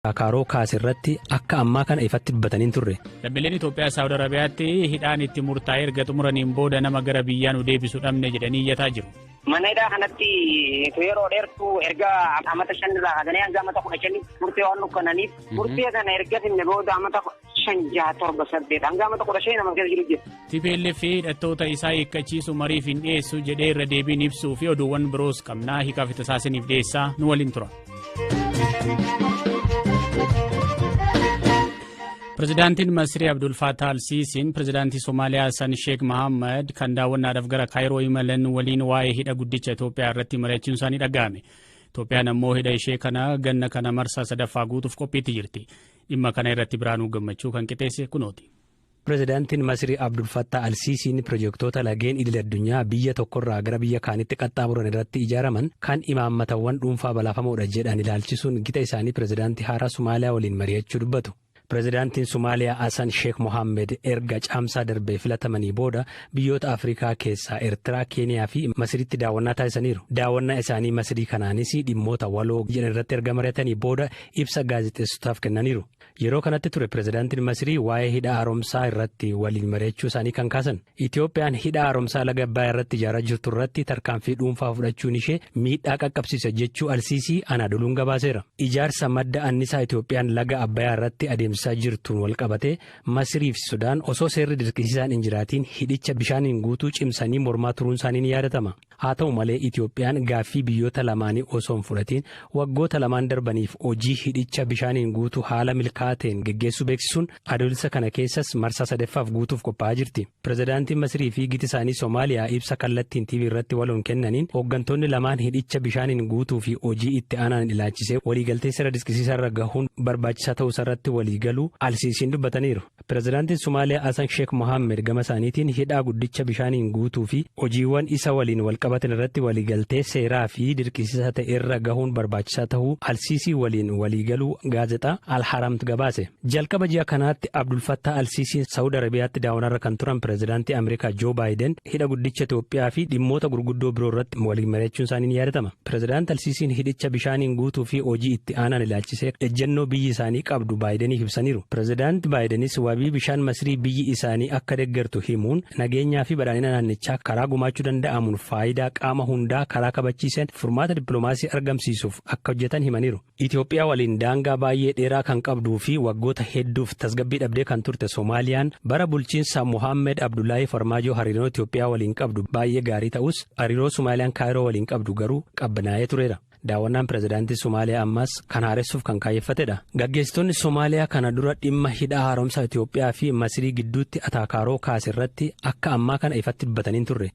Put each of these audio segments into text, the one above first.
Akaaroo kaasirratti akka ammaa kana ifatti dubbatanii turre. Lammiileen Itoophiyaa Saawud Arabiyaatti hidhaan itti murtaa'ee erga xumuraniin booda nama gara biyyaan nu deebisuu dhabne jedhanii iyyataa jiru. Mana hidhaa kanatti yeroo dheertuu erga amata 5 irraa haganee hanga amata 15 murtee waan nukkananiif murtee kana erga finne booda amata 5 6 7 8 hanga amata 15 nama keessa jiru jira. TPLF hidhattoota isaa hiikkachiisu mariif hin dhiyeessu jedhee irra deebiin ibsuu fi oduuwwan biroos qabnaa hiikaaf tasaasiniif dhiyeessaa nu waliin tura. Pirezidaantiin Masrii Abdul Fattah al-Siisiin pirezidaantii Somaaliyaa Hassan Sheikh Mohammed kan daawwannaadhaaf gara Kaayiroo imalan waliin waa'ee hidha guddicha Itoophiyaa irratti mari'achuun isaanii dhaga'ame. Itoophiyaan ammoo hidha ishee kana ganna kana marsaa sadaffaa guutuuf qophiitti jirti. Dhimma kana irratti Biraanuu Gammachuu kan qixeesse kunooti. Pirezidaantiin Masrii Abdul Fattah al-Siisiin pirojektoota lageen idil-addunyaa biyya tokkorraa gara biyya kaanitti qaxxaamuran irratti ijaaraman kan imaammatawwan dhuunfaa balaafamoodha jedhan ilaalchisuun gita isaanii pirezidaantii haaraa Somaaliyaa waliin mari'achuu dubbatu. Pirezidaantiin Somaaliyaa Hassan Sheikh Mohammed erga caamsaa darbee filatamanii booda biyyoota Afrikaa keessaa Eertiraa, Keeniyaa fi Masriitti daawwannaa taasisaniiru. Daawwannaa isaanii Masrii kanaanis dhimmoota waloo jedhan irratti erga mari'atanii booda ibsa gaazexeessotaaf kennaniiru. Yeroo kanatti ture pirezidaantiin Masrii waa'ee hidha haaromsaa irratti waliin mari'achuu isaanii kan kaasan. Itoophiyaan hidha haaromsaa laga Abbayaa irratti ijaaraa jirtu irratti tarkaanfii dhuunfaa fudhachuun ishee miidhaa qaqqabsiisa jechuu Al-Siisii Anaadooluun gabaaseera. Ijaarsa madda annisaa Itoophiyaan laga Abbayaa irratti adeemsisaa jirtuun wal qabatee Masrii fi Sudaan osoo seerri dirqisiisaan hin jiraatiin hidhicha bishaaniin guutuu cimsanii mormaa turuun isaanii ni yaadatama. Haa ta'u malee Itoophiyaan gaaffii biyyoota lamaanii osoo hin fudhatiin waggoota lamaan darbaniif hojii hidhicha bishaaniin guutuu haala milkaa'een geggeessuu beeksisuun adoolessa kana keessas marsaa sadaffaaf guutuuf qophaa'aa jirti. Pirezidaantiin Masrii fi giti isaanii Somaaliyaa ibsa kallattiin TV irratti waloon kennaniin hooggantoonni lamaan hidhicha bishaaniin guutuu fi hojii itti aanan ilaachisee waliigaltee seera dirqisiisaa irra gahuun barbaachisaa ta'uu irratti waliigaluu Al-Siisiin dubbataniiru. Pirezidaantiin Somaaliyaa Hassan Sheikh Mohammed gama isaaniitiin hidhaa guddicha bishaaniin guutuu fi hojiiwwan isa waliin wal qabatan irratti waliigaltee seeraa fi dirqisiisaa ta'e irra gahuun barbaachisaa ta'uu Al-Siisii waliin waliigaluu gaazexaa Al-Haramtu gabaase. Jalqaba ji'a kanaatti Abdul Fattah al-Siisiin Saawud Arabiyaatti daawwannaarra kan turan pirezidaantii Ameerikaa Joo Baayiden hidha guddicha Itoophiyaa fi dhimmoota gurguddoo biroo irratti waliin mari'achuun isaanii ni yaadatama. Pirezidaantii al-Siisiin hidhicha bishaaniin guutuu fi hojii itti aanan ilaalchisee ejjennoo biyyi isaanii qabdu Baayideniif ibsaniiru. Pirezidaantii Baayidenis wabii bishaan Masrii biyyi isaanii akka deeggartu himuun nageenyaa fi badhaadhina naannichaa karaa gumaachuu danda'amuun faayidaa qaama hundaa karaa kabachiisan furmaata dippiloomaasii argamsiisuuf akka hojjetan himaniiru. Itoophiyaa waliin daangaa baay'ee dheeraa kan qabduu fi waggoota hedduuf tasgabbii dhabdee kan turte Soomaaliyaan bara bulchiinsa Mohammed Abdullahi Farmaajoo hariiroo Itoophiyaa waliin qabdu baay'ee gaarii ta'us hariiroo Soomaaliyaan Kaayiroo waliin qabdu garuu qabbanaa'ee tureera. Daawwannaan pirezidaantii Somaaliyaa ammas kan haaressuuf kan kaayeffatedha. Gaggeessitoonni Somaaliyaa kana dura dhimma hidha haaromsa Itoophiyaa fi Masrii gidduutti ataakaaroo kaasirratti akka ammaa kana ifatti dubbatanii turre.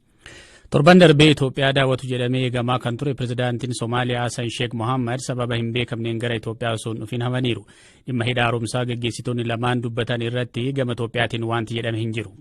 Torban darbee Itoophiyaa daawwatu jedhamee eegamaa kan ture pirezidaantiin Somaaliyaa Hassan Sheikh Mohammed sababa hin beekamneen gara Itoophiyaa osoo hin dhufin hafaniiru. Dhimma hidha haaromsaa gaggeessitoonni lamaan dubbatan irratti gama Itoophiyaatiin wanti jedhame hin jiru.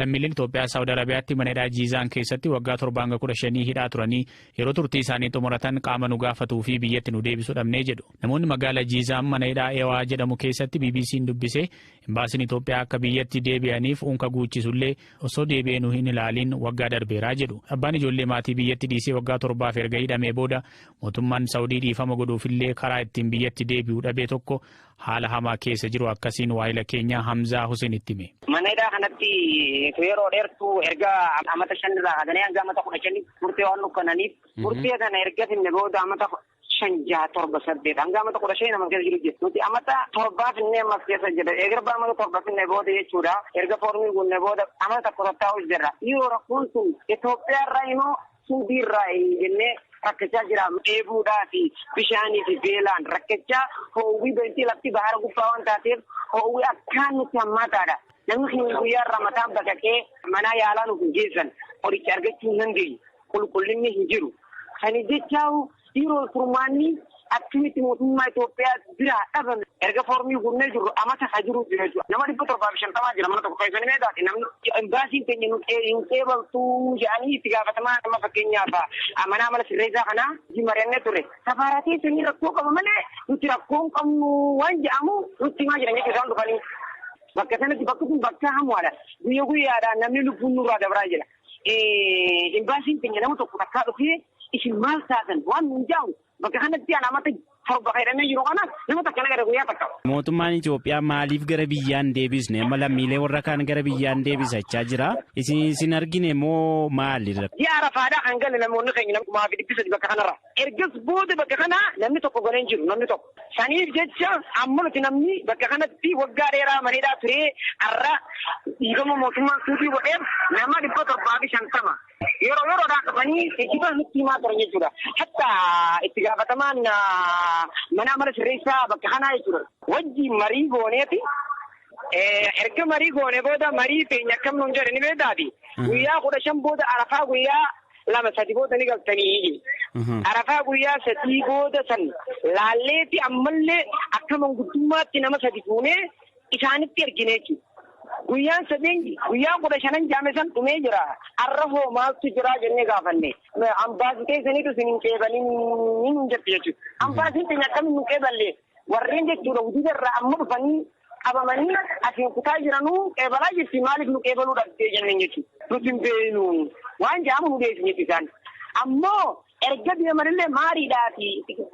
Lammiileen Itoophiyaa Saawud Arabiyaatti mana hidhaa Jiizaan keessatti waggaa 7-15 hidhaa turanii yeroo turtii isaanii xumuratan qaama nu gaafatuu fi biyyatti nu deebisuu dhabnee jedhu. Namoonni magaalaa Jiizaan mana hidhaa Ewaa jedhamu keessatti BBC'n dubbisee imbaasiin Itoophiyaa akka biyyatti deebi'aniif unka guuchisullee osoo deebi'ee nu hin ilaalin waggaa darbeeraa jedhu. Abbaan ijoollee maatii biyyatti dhiisee waggaa 7 erga hidhamee booda mootummaan Saawudii dhiifama godhuufillee karaa ittiin biyyatti deebi'uu dhabee tokko haala hamaa keessa jiru akkasiin waa'ila keenya Hamzaa Hussein itti hime. Mana hidhaa kanatti yeroo dheertuu erga amata 5 irraa haganee hanga amata 15 murtee waan nukkananiif murtee kana erga finne booda amata 5 6 7 8 hanga amata 15 nama keessa jiru jira. Nuti amata 7 finne ammas keessa jira. Erga amata 7 finne booda jechuudha. Erga foormii gunne booda amata 1 taa'uu jira. Yoo rakkoon sun Itoophiyaa irraa immoo Suudii irraa jennee rakkachaa jira. Dheebuudhaa fi bishaanii fi beelaan rakkachaa ho'uwii beektii lafti bahara gubbaa waan taateef ho'uwii akkaan nutti hammaataadha. Namni guyyaa irraa mataan baqaqee mana yaalaa nuuf hin geessan qoricha argachuu hin dandeenye qulqullinni hin jiru. Kan jechaa yeroo furmaanni akkamitti mootummaa Itoophiyaa bira dhabame erga foormii gunnee jiru amata hajiru jira jechuudha. Nama 750 jira mana tokko keessatti meeqaati namni imbaasiin keenya nu qeebaltuu jedhanii itti gaafatamaa nama fakkeenyaaf amana sirreessaa kana mari'annee ture. Safaaratii sanii rakkoo qaba malee nuti rakkoo qabnu waan jedhamu nutti himaa jiran jechuudha isaan dhufanii. Bakka sanatti bakki kun bakka hamaadha. Guyyaa guyyaadhaan namni lubbuun nurraa dabraa jira. imbaasiin keenya nama tokko takkaa dhufee isin maal taatan waan hundaa'u bakka kanatti alaamata torba jedhamee jiru kana nama takka gara guyyaa takka. Mootummaan Itoophiyaa maaliif gara biyyaan deebisne amma lammiilee warra kaan gara biyyaan deebisachaa jira isin argine moo maalirra? Yaa Arafaadhaa kan gale namoonni keenya nama fi dhibbisa bakka kanarra ergas booda bakka kana namni tokko galeen jiru namni tokko saniif jecha amma nuti namni bakka kanatti waggaa dheeraa mareedhaa turee har'a dhiigama mootummaan suutii godheef nama 750 yeroo dhaqanii ekiba nutti himaa turan jechuudha. Hatta itti gaafatamaan mana amala sirreessaa bakka kanaa jechuudha. Wajji marii gooneeti erga marii goone booda marii feenya akkam nuun jedhe ni beektaati. Guyyaa 15 booda Arafaa guyyaa 2-3 booda ni galtanii. Arafaa guyyaa 3 booda san laalleeti ammallee akka manguddummaatti nama 3 fuunee isaanitti ergine jechuudha. Guyyaan 7 guyyaa 15 jaamesan dhumee jira. Har'a hoo maaltu jira jennee gaafanne. Ambaasitee saniitu sinin qeebaliin hin jirti jechuudha. Ambaasiin keenya akkamiin nu qeeballe warreen jechuudha hojii irraa amma dhufanii qabamanii asiin kutaa jiranuu qeebalaa jirti maaliif nu qeebaluu dhabdee jenneen jechuudha. Nuti hin beeknu waan jaamu nu deesiniif isaan. Ammoo erga deemanillee maariidhaati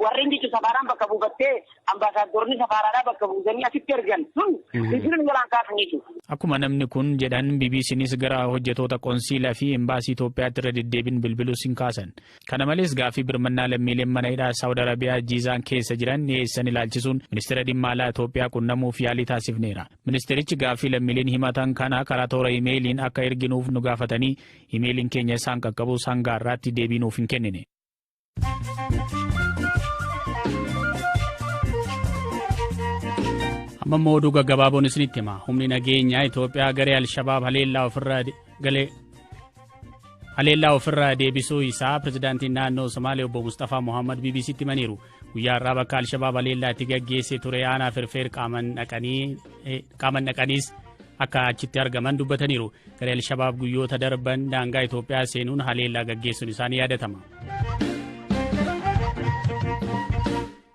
warreen jechuun safaaraan bakka buufattee ambaasaaddorni safaaraadhaa bakka buusanii asitti ergan sun biyyiin galaan kaasan jechuudha. Akkuma namni kun jedhan BBCnis gara hojjetoota qoonsiilaa fi embaasii Itoophiyaatti irra deddeebiin bilbilus hin kaasan. Kana malees gaaffii birmannaa lammiileen mana hidhaa Saawud Arabiyaa Jiizaan keessa jiran dhiyeessan ilaalchisuun ministeera dhimma alaa Itoophiyaa qunnamuuf yaalii taasifneera. Ministeerichi gaaffii lammiileen himatan kana karaa toora imeeliin akka erginuuf nu gaafatanii imeeliin keenya isaan qaqqabuu hanga har'aatti deebii nuuf hin kennine. Amma oduu gaggabaaboon isinitti hima. Humni nageenyaa Itoophiyaa garee Alshabaab haleellaa ofirraa deebisuu isaa pirezidaantiin naannoo Somaalee obbo Mustafaa Mohaammed BBCtti himaniiru. Guyyaa irraa bakka Alshabaab haleellaa itti gaggeesse ture aanaa firfeer qaaman dhaqaniis akka achitti argaman dubbataniiru. Garee Alshabaab guyyoota darban daangaa Itoophiyaa seenuun haleellaa gaggeessuun isaanii yaadatama.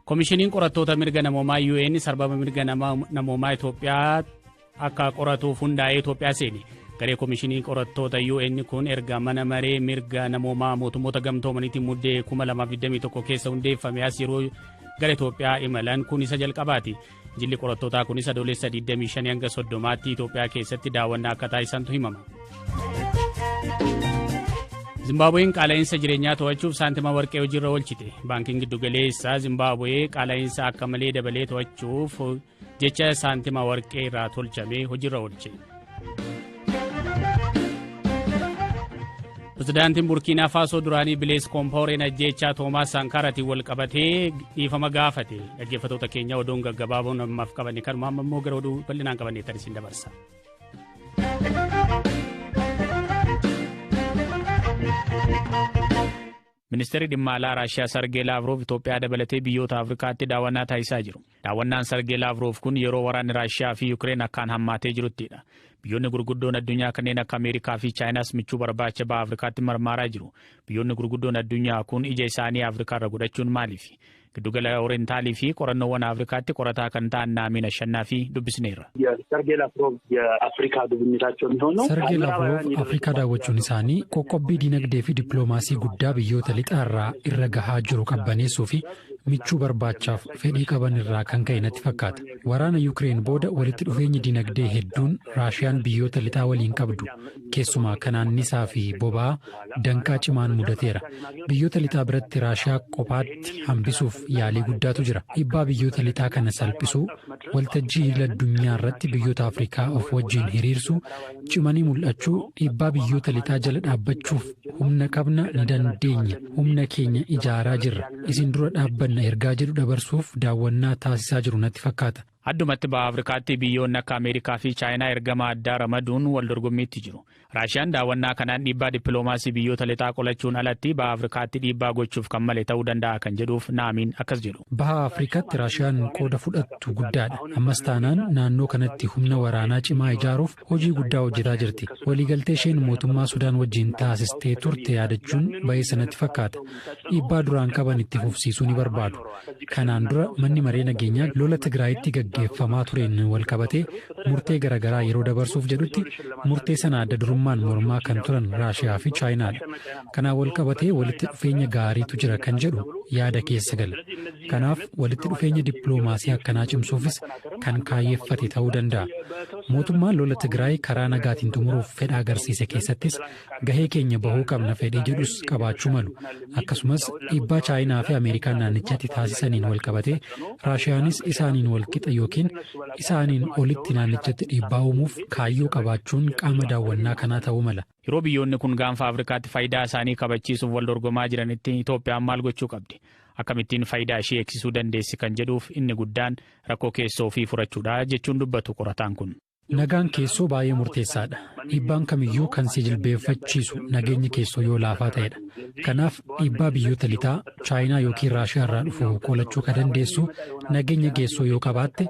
Komishiniin qorattoota mirga namoomaa UN sarbama mirga namoomaa Itoophiyaa akka qoratuuf hundaa'ee Itoophiyaa seene. Garee komishinii qorattoota UN kun erga mana maree mirga namoomaa mootummoota gamtoomaniitiin muddee 2021 keessa hundeeffame as yeroo gara Itoophiyaa imalan kun isa jalqabaati. Jilli qorattootaa kunis adoolessa 25 hanga 30tti Itoophiyaa keessatti daawwannaa akka taasisantu himama. Zimbaabuween qaala'insa jireenyaa to'achuuf saantima warqee hojiirra oolchite. Baankiin giddugaleessaa Zimbaabuwee qaala'insa akka malee dabalee to'achuuf jecha saantima warqee irraa tolchame hojiirra oolche. Pirezidaantiin Burkiinaa Faasoo duraanii Bilees Koompaoreen ajjeechaa Toomaas Saankaaraatiin wal qabatee dhiifama gaafate. Dhaggeeffattoota keenya oduun gaggabaaboon ammaaf qabanne kanuma amma immoo gara oduu bal'inaan qabanne isin dabarsa. Ministeerri dhimma alaa Raashiyaa Sargee Laavrov Itoophiyaa dabalatee biyyoota Afrikaatti daawwannaa taasisaa jiru. Daawwannaan Sargee Laavrov kun yeroo waraanni Raashiyaa fi Yuukireen akkaan hammaatee jiruttidha. Biyyoonni gurguddoon addunyaa kanneen akka Ameerikaa fi Chaayinaas michuu barbaacha baha Afrikaatti marmaaraa jiru. Biyyoonni gurguddoon addunyaa kun ija isaanii Afrikaa irra godhachuun maaliif? Giddugala Orientaalii fi qorannoowwan Afrikaatti qorataa kan ta'an Naamiin Ashannaa fi dubbisneerra. Sargee Laavrov የአፍሪካ ጉብኝታቸው የሚሆነው Sargee Laavrov Afrikaa daawwachuun isaanii qoqqobbii dinagdee fi dippiloomaasii guddaa biyyoota lixaarraa irra gahaa jiru qabbaneessuu fi michuu barbaachaaf fedhii qaban irraa kan ka'e natti fakkaata. Waraana Yuukireen booda walitti dhufeenyi dinagdee hedduun Raashiyaan biyyoota lixaa waliin qabdu keessumaa kan annisaa fi boba'aa danqaa cimaan mudateera. Biyyoota lixaa biratti Raashiyaa kophaatti hambisuuf yaalii guddaatu jira. Dhiibbaa biyyoota lixaa kana salphisuu waltajjii addunyaa irratti biyyoota Afrikaa of wajjin hiriirsuu cimanii mul'achuu dhiibbaa biyyoota lixaa jala dhaabbachuuf humna qabna ni dandeenya. Humna keenya ijaaraa jirra. Isin dura dhaabbanna ergaa jedhu dabarsuuf daawwannaa taasisaa jiru natti fakkaata. Addumatti baha Afrikaatti biyyoonni akka Ameerikaa fi Chaayinaa ergama addaa ramaduun wal dorgommiitti jiru. Raashiyaan daawwannaa kanaan dhiibbaa dippiloomaasii biyyoota lixaa qolachuun alatti baha Afrikaatti dhiibbaa gochuuf kan male ta'uu danda'a kan jedhuuf Naamiin akkas jedhu. Baha Afrikaatti Raashiyaan qooda fudhattu guddaadha. Ammas taanaan naannoo kanatti humna waraanaa cimaa ijaaruuf hojii guddaa hojjetaa jirti. Waliigaltee isheen mootummaa Sudaan wajjin taasistee turte yaadachuun ba'ee sanatti fakkaata. Dhiibbaa duraan qaban itti fufsiisuu ni barbaadu. Kanaan dura manni maree nageenyaa lola Tigraayitti gaggeeffamaa tureen wal qabatee murtee garaagaraa yeroo dabarsuuf jedhutti murtee sana adda durummaan mormaa kan turan Raashiyaa fi Chaayinaadha. Kanaan wal qabatee walitti dhufeenya gaariitu jira kan jedhu yaada keessa gala. Kanaaf walitti dhufeenya dippiloomaasii akkanaa cimsuufis kan kaayyeeffate ta'uu danda'a. Mootummaan lola Tigraay karaa nagaatiin xumuruuf fedha agarsiise keessattis gahee keenya bahuu qabna fedhii jedhus qabaachuu malu. Akkasumas dhiibbaa Chaayinaa fi Ameerikaan naannichatti taasisaniin wal qabatee Raashiyaanis isaaniin wal qixa yookiin isaaniin olitti naannichatti dhiibbaa uumuuf kaayyoo qabaachuun qaama daawwannaa kanaa ta'uu mala. Yeroo biyyoonni kun gaanfa Afrikaatti faayidaa isaanii kabachiisuuf wal dorgomaa jiranitti Itoophiyaan maal gochuu qabdi? Akkamittiin faayidaa ishee eegsisuu dandeessi kan jedhuuf inni guddaan rakkoo keessoo fi furachuudha jechuun dubbatu qorataan kun. Nagaan keessoo baay'ee murteessaadha. Dhiibbaan kamiyyuu kan si jilbeeffachiisu nageenyi keessoo yoo laafaa ta'edha. Kanaaf dhiibbaa biyyoota lixaa Chaayinaa yookiin Raashiyaa irraa dhufu qolachuu kan dandeessu nageenya keessoo yoo qabaatte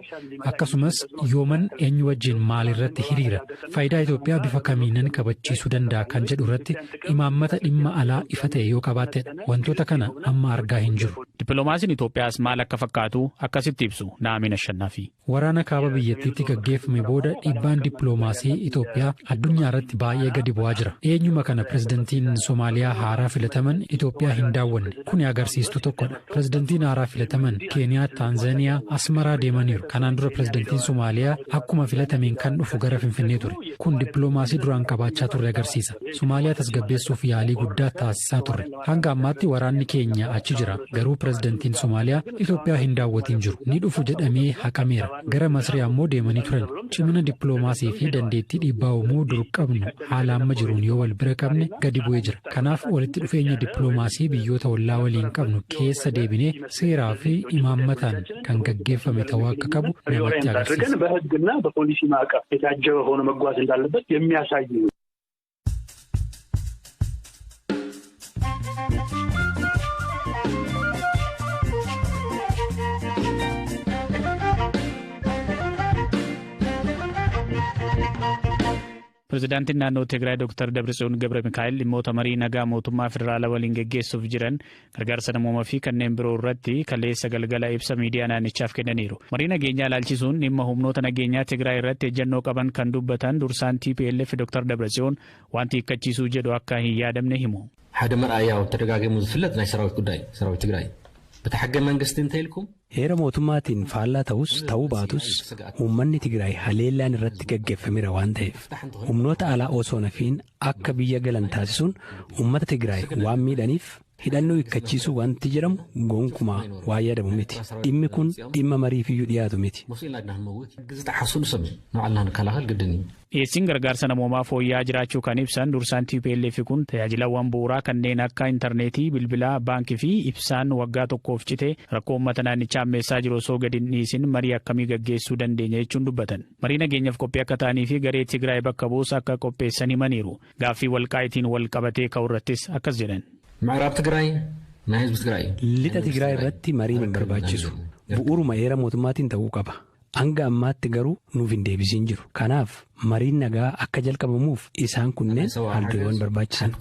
akkasumas yooman eenyu wajjin maalirratti hiriira faayidaa Itoophiyaa bifa kamiinan kabachiisuu danda'a kan jedhu irratti imaammata dhimma alaa ifa ta'e yoo qabaattedha. Wantoota kana amma argaa hin jiru. Dippiloomaasiin Itoophiyaas maal akka fakkaatu akkasitti ibsu Naamina Shannaafi. Waraana kaaba biyyattiitti gaggeeffame booda dhiibbaan dippiloomaasii Itoophiyaa addunyaa irratti baay'ee gadi bu'aa jira. Eenyuma kana pirezidantiin Somaaliyaa haaraa filataman Itoophiyaa hin daawwanne. Kuni agarsiistuu tokkodha. Pirezidantiin haaraa filataman Keeniyaa, Taanzaaniyaa, Asmaraa deemaniiru. Kanaan dura pirezidantiin Somaaliyaa akkuma filatameen kan dhufu gara Finfinnee ture. Kun dippiloomaasii duraan qabaachaa turre agarsiisa. Somaaliyaa tasgabbeessuuf yaalii guddaa taasisaa turre. Hanga ammaatti waraanni keenya achi jira. Garuu pirezidantiin Somaaliyaa Itoophiyaa hin daawwatiin jiru. Ni dhufu jedhamee haqameera. Gara Masrii ammoo deemanii turan. Cimina dippiloomaasii fi dandeettii dhiibbaa uumuu dur qabnu haala amma jiruun yoo wal bira qabne gadi bu'ee jira. Kanaaf walitti dhufeenya dippiloomaasii biyyoota ollaa waliin qabnu keessa deebinee seeraa fi imaammataan kan gaggeeffame ta'uu akka qabu namatti agarsiisa. በሕግና በፖሊሲ ማዕቀፍ የታጀበ ሆኖ መጓዝ እንዳለበት የሚያሳይ ነው። Pirezidaantiin naannoo Tigraay Dr. Dabratsiyoon Gabre Mikaa'el dhimmoota marii nagaa mootummaa federaalaa waliin geggeessuuf jiran gargaarsa namoomaa fi kanneen biroo irratti kaleessa galgala ibsa miidiyaa naannichaaf kennaniiru. Marii nageenyaa ilaalchisuun dhimma humnoota nageenyaa Tigraay irratti ejjennoo qaban kan dubbatan dursaan TPLF Dr. Dabratsiyoon wanti hiikkachiisuu jedhu akka hin yaadamne himu. ሓደ መርኣያው ተደጋጊሙ ዝፍለጥ ናይ ሰራዊት ጉዳይ ሰራዊት ትግራይ በተሐገ መንግስት እንተይልኩም heera mootummaatiin faallaa ta'us ta'uu baatus uummanni Tigraay haleellaan irratti gaggeeffameera waan ta'eef humnoota alaa osoo nafiin akka biyya galan taasisuun uummata Tigraay waan miidhaniif hidhannoo hiikkachiisuu wanti jedhamu gonkumaa waa yaadamu miti. Dhimmi kun dhimma mariifiyyuu dhiyaatu miti. Dhiyeessiin gargaarsa namoomaa fooyya'aa jiraachuu kan ibsan dursaan TPLF kun tajaajilawwan bu'uuraa kanneen akka intarneetii, bilbilaa, baankii fi ibsaan waggaa tokkoof cite rakkoo uummata naannichaa ammeessaa jiru osoo gadi hin dhiisin marii akkamii gaggeessuu dandeenya jechuun dubbatan. Marii nageenyaaf qophii akka ta'anii fi garee Tigraay bakka buusa akka qopheessan himaniiru. Gaaffii walqaa'itiin wal qabatee ka'urrattis akkas jedhan. ምዕራብ ትግራይ ናይ ህዝቢ ትግራይ lixa Tigraay irratti mariin hin barbaachisu. Bu'uuruma heera mootummaatiin ta'uu qaba. Hanga ammaatti garuu nuuf hin deebisiin jiru. Kanaaf mariin nagaa akka jalqabamuuf isaan kunneen halduuwwan barbaachisan.